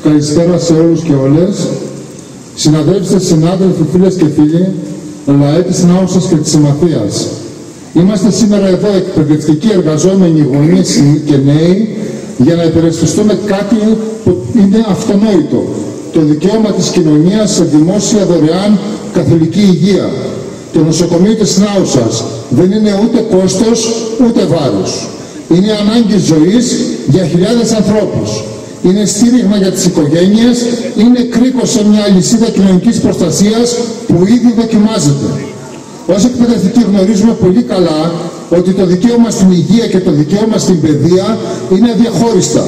Καλησπέρα σε όλους και όλες. Συναδέλφοι, συνάδελφοι, φίλες και φίλοι, λαέ της Νάουσας και της Συμμαθίας. Είμαστε σήμερα εδώ εκπαιδευτικοί, εργαζόμενοι, γονείς και νέοι, για να υπερασπιστούμε κάτι που είναι αυτονόητο. Το δικαίωμα της κοινωνίας σε δημόσια δωρεάν καθολική υγεία. Το νοσοκομείο της Νάουσας δεν είναι ούτε κόστος ούτε βάρος. Είναι ανάγκη ζωής για χιλιάδες ανθρώπους. Είναι στήριγμα για τις οικογένειες, είναι κρίκος σε μια αλυσίδα κοινωνικής προστασίας που ήδη δοκιμάζεται. Ως εκπαιδευτικοί γνωρίζουμε πολύ καλά ότι το δικαίωμα στην υγεία και το δικαίωμα στην παιδεία είναι αδιαχώριστα.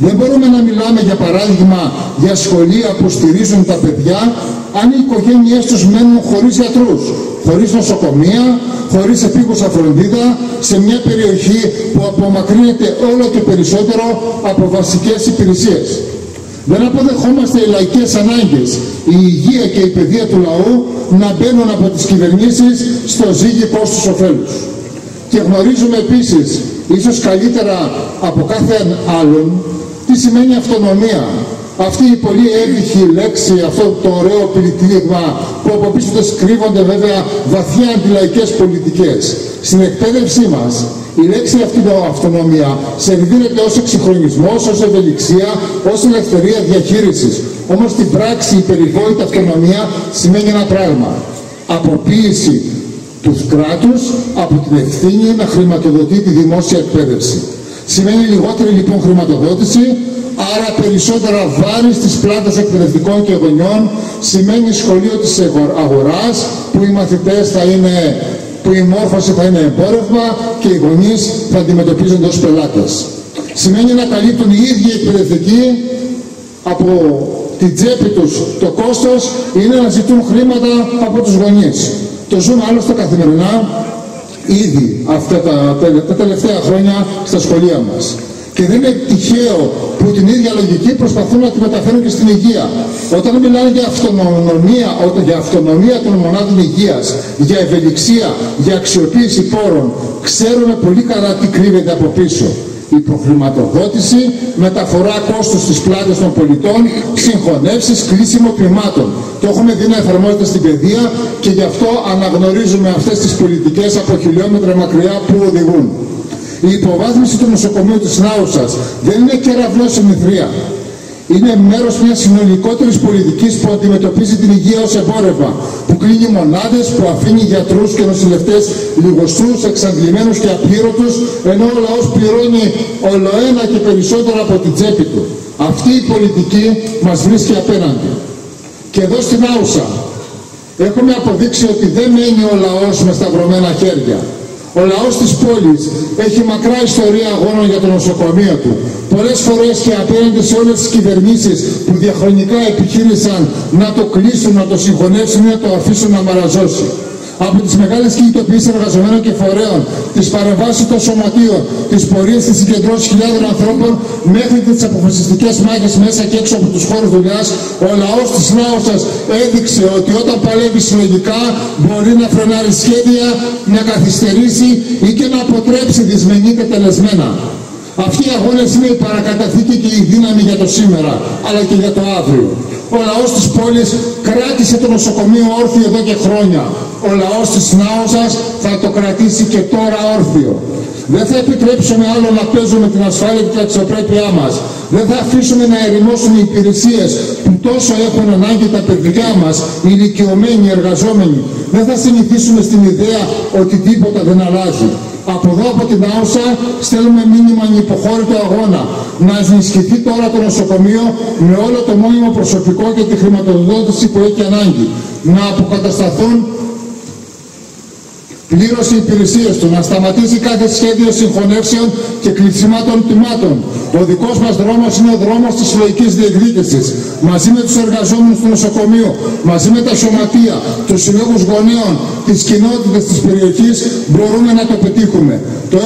Δεν μπορούμε να μιλάμε, για παράδειγμα, για σχολεία που στηρίζουν τα παιδιά αν οι οικογένειές τους μένουν χωρίς γιατρούς, χωρίς νοσοκομεία, χωρίς επίγουσα φροντίδα, σε μια περιοχή που απομακρύνεται όλο και περισσότερο από βασικές υπηρεσίες. Δεν αποδεχόμαστε οι λαϊκές ανάγκες, η υγεία και η παιδεία του λαού να μπαίνουν από τις κυβερνήσεις στο ζύγι κόστους-οφέλους. Και γνωρίζουμε επίσης, ίσως καλύτερα από κάθε άλλον, τι σημαίνει αυτονομία. Αυτή η πολύ εύυχη λέξη, αυτό το ωραίο πυρητήριγμα που από πίσω της κρύβονται βέβαια βαθιά αντιλαϊκές πολιτικές. Στην εκπαίδευσή μας η λέξη αυτονομία σερβίρεται ως εξυγχρονισμός, ως ευελιξία, ως ελευθερία διαχείρισης. Όμως στην πράξη η περιβόητη αυτονομία σημαίνει ένα πράγμα: αποποίηση του κράτους από την ευθύνη να χρηματοδοτεί τη δημόσια εκπαίδευση. Σημαίνει λιγότερη λοιπόν χρηματοδότηση, άρα περισσότερα βάρη στις πλάτες εκπαιδευτικών και γονιών. Σημαίνει σχολείο της αγοράς, που οι μαθητές που η μόρφωση θα είναι εμπόρευμα και οι γονείς θα αντιμετωπίζονται ως πελάτες. Σημαίνει να καλύπτουν οι ίδιοι εκπαιδευτικοί από την τσέπη τους το κόστος, είναι να ζητούν χρήματα από τους γονείς. Το ζούμε άλλωστε καθημερινά ήδη αυτά τα τελευταία χρόνια στα σχολεία μας. Και δεν είναι τυχαίο που την ίδια λογική προσπαθούν να τη μεταφέρουν και στην υγεία. Όταν μιλάνε για αυτονομία των μονάδων υγείας, για ευελιξία, για αξιοποίηση πόρων, ξέρουμε πολύ καλά τι κρύβεται από πίσω. Υποχρηματοδότηση, μεταφορά κόστους στις πλάτες των πολιτών, συγχωνεύσεις, κλείσιμο τμήματων. Το έχουμε δει να εφαρμόζεται στην παιδεία και γι' αυτό αναγνωρίζουμε αυτές τις πολιτικές από χιλιόμετρα μακριά που οδηγούν. Η υποβάθμιση του νοσοκομείου της Νάουσας δεν είναι κεραυνός σε μυθρία. Είναι μέρος μιας συνολικότερης πολιτικής που αντιμετωπίζει την υγεία ως εμπόρευμα, που κλείνει μονάδες, που αφήνει γιατρούς και νοσηλευτές λιγοστούς, εξαντλημένους και απλήρωτους, ενώ ο λαός πληρώνει ολοένα και περισσότερο από την τσέπη του. Αυτή η πολιτική μας βρίσκει απέναντι. Και εδώ στην Νάουσα έχουμε αποδείξει ότι δεν μένει ο λαός με σταυρωμένα χέρια. Ο λαός της πόλης έχει μακρά ιστορία αγώνων για το νοσοκομείο του. Πολλές φορές και απέναντι σε όλες τις κυβερνήσεις που διαχρονικά επιχείρησαν να το κλείσουν, να το συγχωνεύσουν ή να το αφήσουν να μαραζώσει. Από τις μεγάλες κινητοποιήσεις εργαζομένων και φορέων, τις παρεμβάσεις των σωματείων, τις πορείες της συγκεντρώσεις χιλιάδων ανθρώπων, μέχρι τις αποφασιστικές μάχες μέσα και έξω από τους χώρους δουλειάς, ο λαός της Νάουσας έδειξε ότι όταν παλεύει συλλογικά μπορεί να φρενάρει σχέδια, να καθυστερήσει ή και να αποτρέψει δυσμενή και τελεσμένα. Αυτοί οι αγώνες είναι η παρακαταθήκη και η δύναμη για το σήμερα, αλλά και για το αύριο. Ο λαός της πόλης κράτησε το νοσοκομείο όρθιο εδώ και χρόνια. Ο λαός της Νάουσας θα το κρατήσει και τώρα όρθιο. Δεν θα επιτρέψουμε άλλο να παίζουμε την ασφάλεια και την αξιοπρέπειά μας. Δεν θα αφήσουμε να ερημώσουν οι υπηρεσίες που τόσο έχουν ανάγκη τα παιδιά μας, οι ηλικιωμένοι εργαζόμενοι. Δεν θα συνηθίσουμε στην ιδέα ότι τίποτα δεν αλλάζει. Από εδώ, από την Νάουσα, στέλνουμε μήνυμα ανυποχώρητο αγώνα να ενισχυθεί τώρα το νοσοκομείο με όλο το μόνιμο προσωπικό και τη χρηματοδότηση που έχει ανάγκη. Να αποκατασταθούν πλήρως οι υπηρεσίες του, να σταματήσει κάθε σχέδιο συγχωνεύσεων και κλεισιμάτων τμήματων. Ο δικός μας δρόμος είναι ο δρόμος της συλλογικής διεκδίκησης. Μαζί με τους εργαζόμενους του νοσοκομείου, μαζί με τα σωματεία, τους συλλόγους γονέων, τις κοινότητες της περιοχής μπορούμε να το πετύχουμε. Το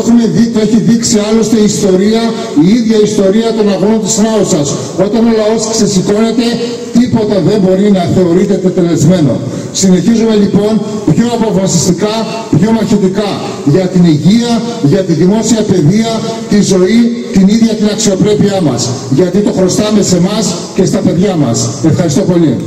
έχει δείξει άλλωστε η ιστορία, η ίδια ιστορία των αγώνων της Νάουσας. Όταν ο λαός ξεσηκώνεται, τίποτα δεν μπορεί να θεωρείται τετελεσμένο. Συνεχίζουμε λοιπόν πιο αποφασιστικά, πιο μαχητικά για την υγεία, για τη δημόσια παιδεία, τη ζωή, την ίδια την αξιοπρέπειά μας. Γιατί το χρωστάμε σε εμάς και στα παιδιά μας. Ευχαριστώ πολύ.